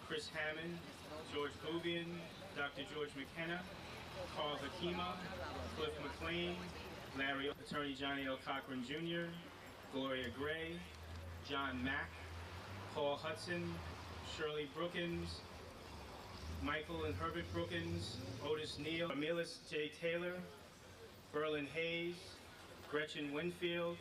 Chris Hammond, George Bouvian, Dr. George McKenna, Carl Hakima, Cliff McLean, Larry Attorney Johnny L. Cochran Jr., Gloria Gray, John Mack, Paul Hudson, Shirley Brookins, Michael and Herbert Brookins, Otis Neal, Amelis J. Taylor, Berlin Hayes, Gretchen Winfield.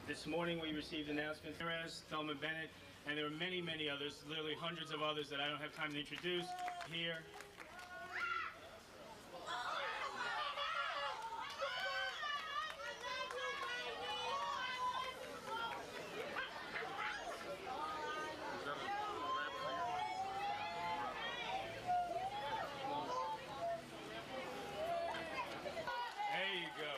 This morning we received announcements from Thelma Bennett, and there are many, many others, literally hundreds of others that I don't have time to introduce here. There you go.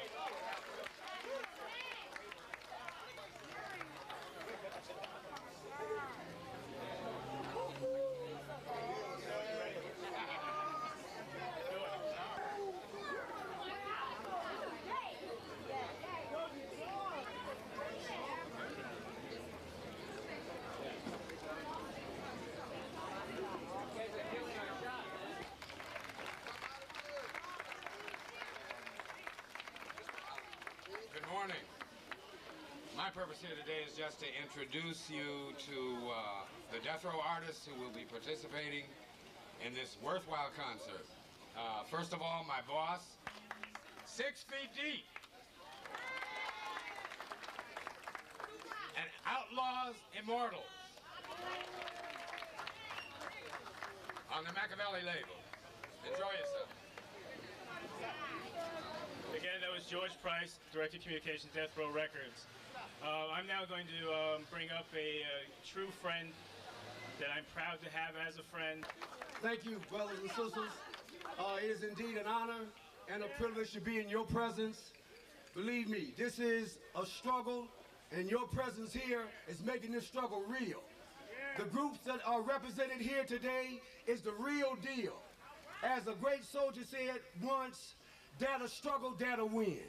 Good morning. My purpose here today is just to introduce you to the death row artists who will be participating in this worthwhile concert. First of all, my boss, 6 feet deep, and Outlaws Immortals on the Machiavelli label. Enjoy yourself. Again, that was George Price, Director of Communications, Death Row Records. I'm now going to bring up a true friend that I'm proud to have as a friend. Thank you, brothers and sisters. It is indeed an honor and a privilege to be in your presence. Believe me, this is a struggle, and your presence here is making this struggle real. The groups that are represented here today is the real deal. As a great soldier said once, dare to struggle, dare to win.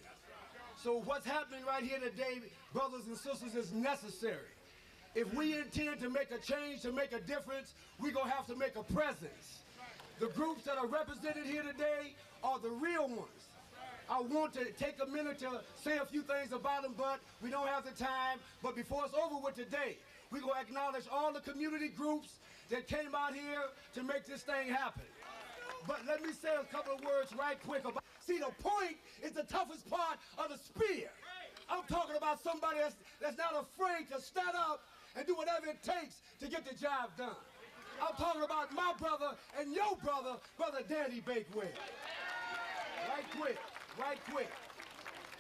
So what's happening right here today, brothers and sisters, is necessary. If we intend to make a change, to make a difference, we're going to have to make a presence. The groups that are represented here today are the real ones. I want to take a minute to say a few things about them, but we don't have the time. But before it's over with today, we're going to acknowledge all the community groups that came out here to make this thing happen. But let me say a couple of words right quick about. See, the point is the toughest part of the spear. I'm talking about somebody that's not afraid to stand up and do whatever it takes to get the job done. I'm talking about my brother and your brother, Brother Danny Bakewell. Right quick.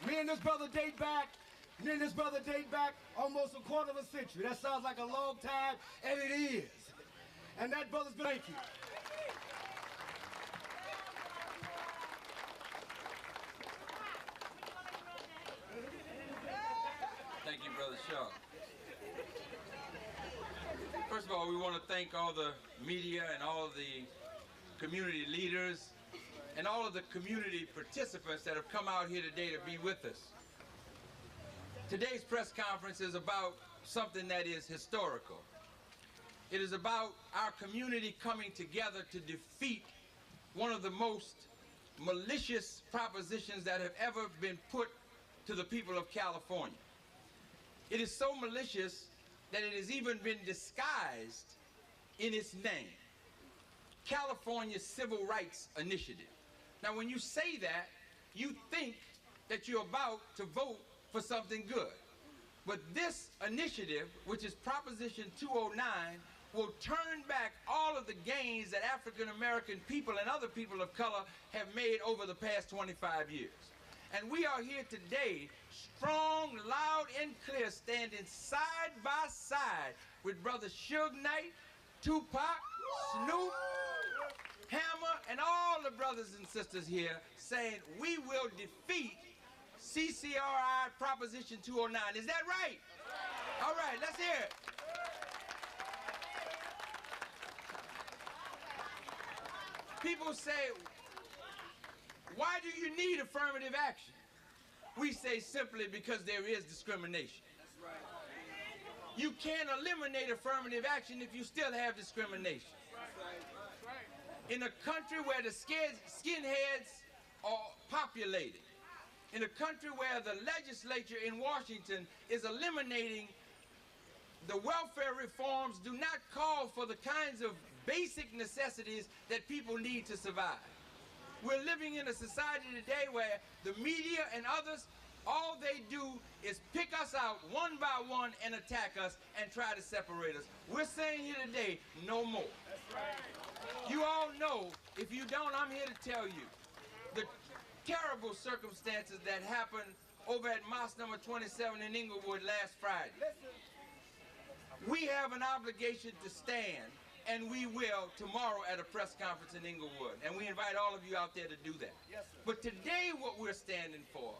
Me and this brother date back almost a quarter of a century. That sounds like a long time, and it is. And that brother's been, thank you. Thank you, Brother Shaw. First of all, we want to thank all the media and all of the community leaders and all of the community participants that have come out here today to be with us. Today's press conference is about something that is historical. It is about our community coming together to defeat one of the most malicious propositions that have ever been put to the people of California. It is so malicious that it has even been disguised in its name. California Civil Rights Initiative. Now when you say that, you think that you're about to vote for something good. But this initiative, which is Proposition 209, will turn back all of the gains that African American people and other people of color have made over the past 25 years. And we are here today, strong, loud, and clear, standing side by side with Brother Suge Knight, Tupac, Snoop, Hammer, and all the brothers and sisters here, saying we will defeat CCRI Proposition 209. Is that right? All right, let's hear it. People say, why do you need affirmative action? We say simply because there is discrimination. That's right. You can't eliminate affirmative action if you still have discrimination. In a country where the skinheads are populated, in a country where the legislature in Washington is eliminating the welfare reforms, do not call for the kinds of basic necessities that people need to survive. We're living in a society today where the media and others, all they do is pick us out one by one and attack us and try to separate us. We're saying here today, no more. You all know, if you don't, I'm here to tell you, the terrible circumstances that happened over at Mosque number 27 in Inglewood last Friday. We have an obligation to stand, and we will tomorrow at a press conference in Inglewood. And we invite all of you out there to do that. Yes, but today, what we're standing for,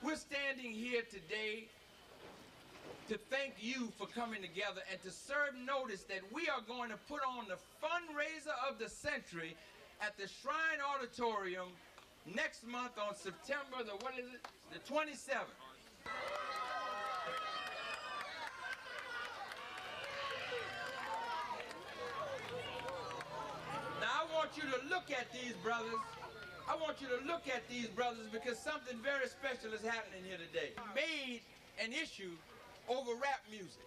we're standing here today to thank you for coming together and to serve notice that we are going to put on the fundraiser of the century at the Shrine Auditorium next month on September the 27th. Now I want you to look at these brothers. I want you to look at these brothers because something very special is happening here today. Made an issue over rap music,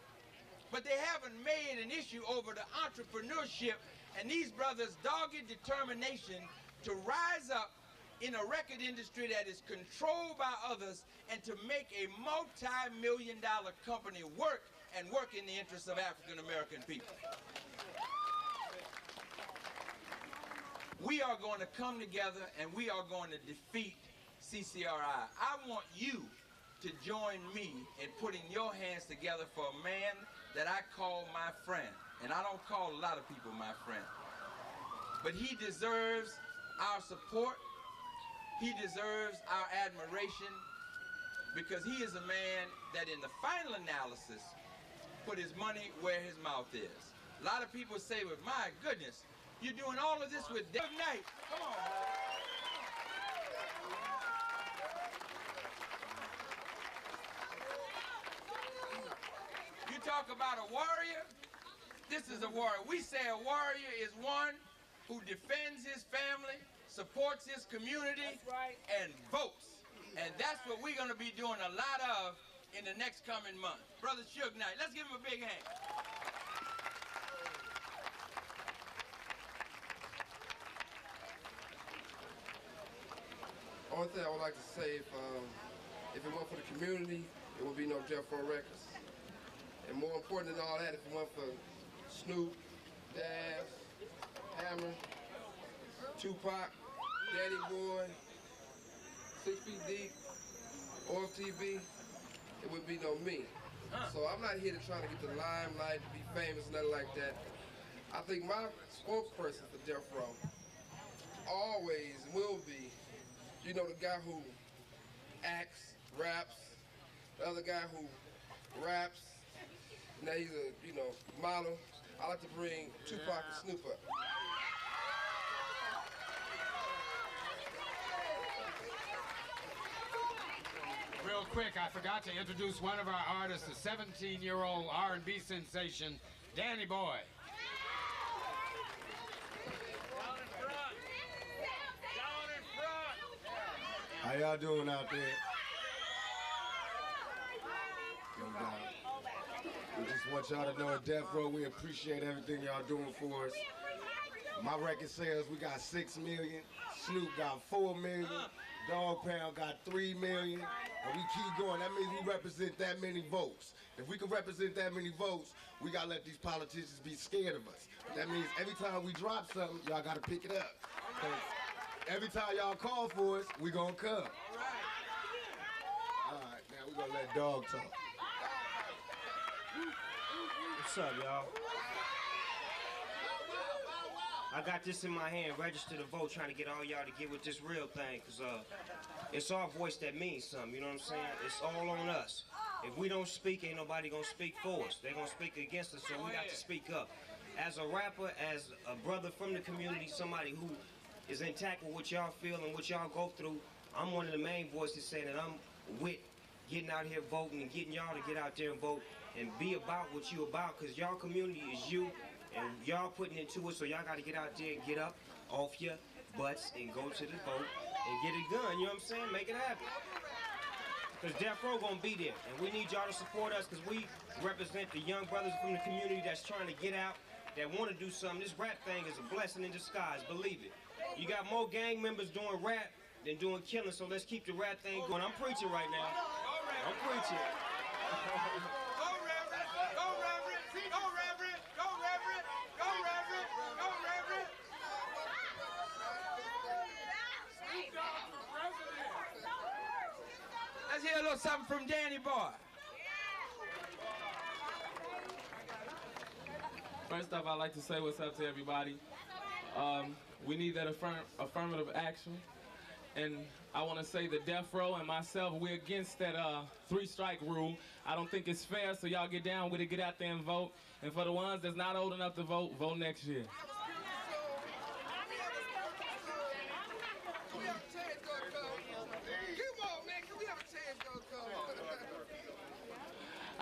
but they haven't made an issue over the entrepreneurship and these brothers' dogged determination to rise up in a record industry that is controlled by others and to make a multi-million-dollar company work and work in the interests of African American people. We are going to come together and we are going to defeat CCRI. I want you to join me in putting your hands together for a man that I call my friend. And I don't call a lot of people my friend. But he deserves our support. He deserves our admiration because he is a man that in the final analysis put his money where his mouth is. A lot of people say, well, my goodness, you're doing all of this with Dave Knight. Come on, man. You talk about a warrior, this is a warrior. We say a warrior is one who defends his family, supports his community, and votes. And that's what we're going to be doing a lot of in the next coming month. Brother Suge Knight, let's give him a big hand. Only thing I would like to say, if it weren't for the community, it would be no Death Row Records. And more important than all that, if it weren't for Snoop, Daz, Hammer, Tupac, Daddy Boy, 6 Feet Deep, OFTV, it would be no me. So I'm not here to try to get the limelight, to be famous, nothing like that. I think my spokesperson for Death Row always will be, you know, the guy who acts, raps, the other guy who raps, now he's a, you know, model. I like to bring Tupac and Snoop up. Real quick, I forgot to introduce one of our artists, the 17-year-old R&B sensation, Danny Boy. How y'all doing out there? We just want y'all to know at Death Row, we appreciate everything y'all doing for us. My record sales, we got 6 million. Snoop got 4 million. Dog Pound got 3 million. And we keep going. That means we represent that many votes. If we can represent that many votes, we gotta let these politicians be scared of us. That means every time we drop something, y'all gotta pick it up. Every time y'all call for us, we gonna come. All right, now we gonna let Dog talk. What's up, y'all? I got this in my hand, register to vote, trying to get all y'all to get with this real thing, because it's our voice that means something, you know what I'm saying? It's all on us. If we don't speak, ain't nobody gonna speak for us. They're gonna speak against us, so we got to speak up. As a rapper, as a brother from the community, somebody who is intact with what y'all feel and what y'all go through, I'm one of the main voices saying that I'm with getting out here voting and getting y'all to get out there and vote and be about what you about, because y'all community is you, and y'all putting into it, so y'all got to get out there and get up off your butts and go to the vote and get it done, you know what I'm saying? Make it happen. Because Death Row gonna be there, and we need y'all to support us, because we represent the young brothers from the community that's trying to get out, that want to do something. This rap thing is a blessing in disguise, believe it. You got more gang members doing rap than doing killing, so let's keep the rap thing going. I'm preaching right now. I'm preaching. Go Reverend! Go Reverend! Go Reverend! Go Reverend! Go Reverend! Go Reverend! Snoop Dogg for president! Let's hear a little something from Danny Boy. First off, I'd like to say what's up to everybody. We need that affirmative action. And I want to say the Death Row and myself, we're against that 3-strike rule. I don't think it's fair, so y'all get down with it, get out there and vote. And for the ones that's not old enough to vote, vote next year.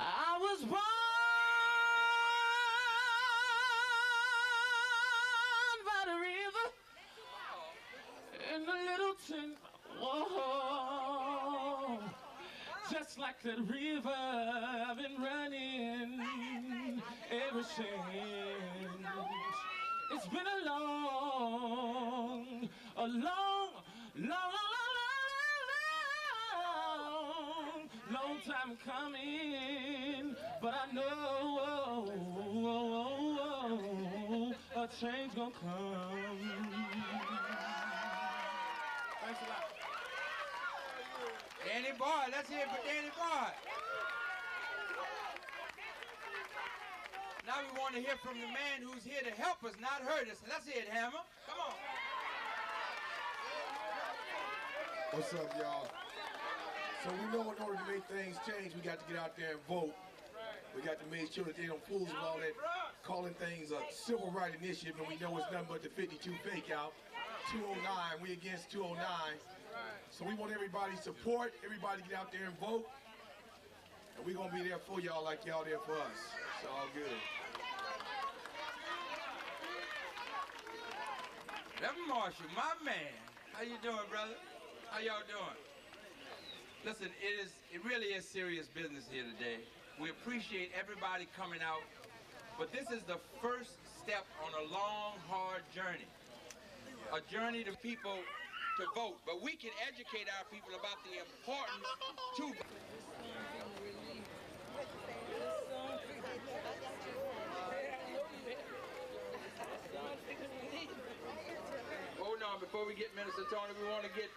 I was born by the river in a little tin. Whoa, just like that river, I've been running ever since. It's been a long, long time coming, but I know a change gonna come. Thanks a lot. Danny Boy, let's hear it for Danny Boy. Now we want to hear from the man who's here to help us, not hurt us. Let's hear it, Hammer. Come on. What's up, y'all? So we know in order to make things change, we got to get out there and vote. We got to make sure that they don't fool us with all that calling things a civil rights initiative, and we know it's nothing but the 52 fake out. 209, we against 209. So we want everybody's support, everybody get out there and vote. And we're gonna be there for y'all like y'all there for us. It's all good. Reverend Marshall, my man. How you doing, brother? How y'all doing? Listen, it really is serious business here today. We appreciate everybody coming out, but this is the first step on a long, hard journey. A journey to people to vote, but we can educate our people about the importance to vote. Hold on, before we get Minister Tony, we want to get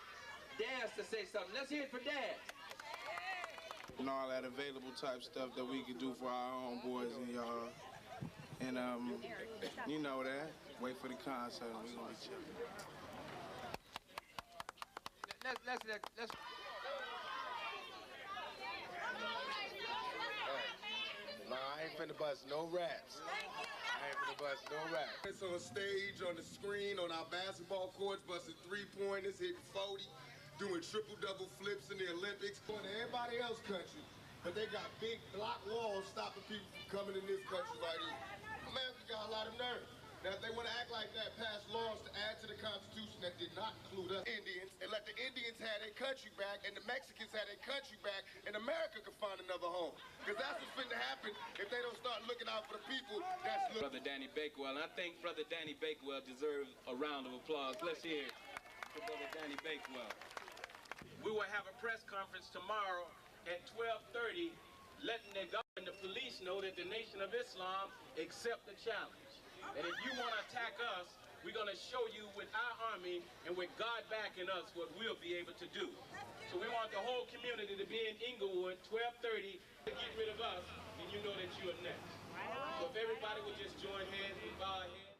Daz to say something. Let's hear it for Daz. And all that available type stuff that we could do for our own boys and y'all. And you know that. Wait for the concert and we're gonna be chilling. Let's Nah, I ain't finna bust no raps. I ain't finna bust no raps. It's on stage, on the screen, on our basketball courts, busting 3-pointers, hitting 40, doing triple-double flips in the Olympics. Going to everybody else's country, but they got big block walls stopping people from coming in this country right here. America got a lot of nerve. Now, if they want to act like that, pass laws to add to the Constitution that did not include us Indians, and let the Indians have their country back, and the Mexicans have their country back, and America can find another home. Because that's what's finna happen if they don't start looking out for the people that's looking. Brother Danny Bakewell, and I think Brother Danny Bakewell deserves a round of applause. Let's hear it for Brother Danny Bakewell. We will have a press conference tomorrow at 12:30, letting the government and the police know that the Nation of Islam accept the challenge. And if you want to attack us, we're going to show you with our army and with God backing us what we'll be able to do. So we want the whole community to be in Inglewood, 12:30, to get rid of us, and you know that you are next. So if everybody would just join hands and bow our heads.